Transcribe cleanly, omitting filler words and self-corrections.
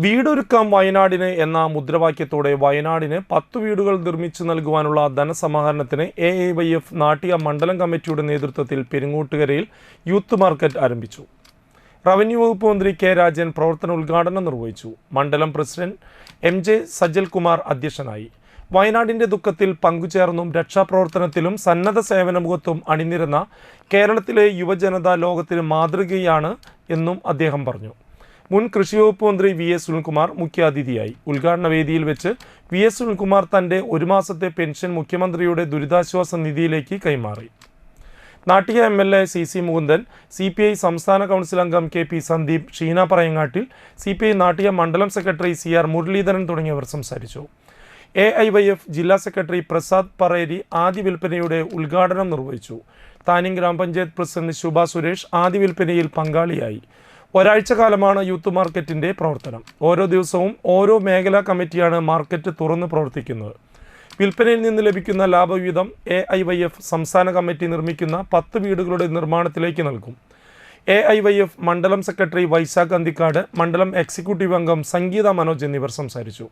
വീടൊരുക്കാം വയനാടിന് എന്ന മുദ്രാവാക്യത്തോടെ വയനാടിന് 10 വീടുകൾ നിർമ്മിച്ചു നൽകുവാനുള്ള ധനസമാഹരണത്തിന് AIYF നാട്ടിക മണ്ഡലം കമ്മിറ്റിയുടെ നേതൃത്വത്തിൽ പെരിങ്ങോട്ടുകരയിൽ യൂത്ത് മാർക്കറ്റ് ആരംഭിച്ചു. റവന്യൂ വകുപ്പ് മന്ത്രി കെ രാജൻ പ്രവർത്തന ഉദ്ഘാടനം നിർവഹിച്ചു. മണ്ഡലം പ്രസിഡന്റ് MJ സജൽകുമാർ അധ്യക്ഷനായി. വയനാടിന്റെ ദുഃഖത്തിൽ പങ്കുചേർന്നും രക്ഷാപ്രവർത്തനത്തിലും സന്നദ്ധ സേവന മുഖത്തും അണിനിരന്ന കേരളത്തിലെ യുവജനത ലോകത്തിന് മാതൃകയാണ് എന്നും അദ്ദേഹം പറഞ്ഞു. മുൻ കൃഷി വകുപ്പ് മന്ത്രി VS സുനിൽകുമാർ മുഖ്യാതിഥിയായി. ഉദ്ഘാടന വേദിയിൽ വെച്ച് VS സുനിൽകുമാർ തന്റെ 1 മാസത്തെ പെൻഷൻ മുഖ്യമന്ത്രിയുടെ ദുരിതാശ്വാസ നിധിയിലേക്ക് കൈമാറി. Nattika MLA CC Mukundan, CPI സംസ്ഥാന കൗൺസിൽ അംഗം KP സന്ദീപ്, ഷീന പറയങ്ങാട്ടിൽ, CPI നാട്ടിക മണ്ഡലം സെക്രട്ടറി CR മുരളീധരൻ തുടങ്ങിയവർ സംസാരിച്ചു. AIYF ജില്ലാ സെക്രട്ടറി പ്രസാദ് പറേരി ആദ്യ വിൽപ്പനയുടെ ഉദ്ഘാടനം നിർവഹിച്ചു. താനിം ഗ്രാമപഞ്ചായത്ത് പ്രസിഡന്റ് ശുഭ സുരേഷ് ആദ്യ വിൽപ്പനയിൽ പങ്കാളിയായി. ഒരാഴ്ച കാലമാണ് യൂത്ത് മാർക്കറ്റിന്റെ പ്രവർത്തനം. ഓരോ ദിവസവും ഓരോ മേഖലാ കമ്മിറ്റിയാണ് മാർക്കറ്റ് തുറന്ന് പ്രവർത്തിക്കുന്നത്. വിൽപ്പനയിൽ നിന്ന് ലഭിക്കുന്ന ലാഭവിഹിതം AIYF സംസ്ഥാന കമ്മിറ്റി നിർമ്മിക്കുന്ന 10 വീടുകളുടെ നിർമ്മാണത്തിലേക്ക് നൽകും. AIYF മണ്ഡലം സെക്രട്ടറി വൈശാഖ് അന്തിക്കാട്, മണ്ഡലം എക്സിക്യൂട്ടീവ് അംഗം സംഗീത മനോജ് എന്നിവർ സംസാരിച്ചു.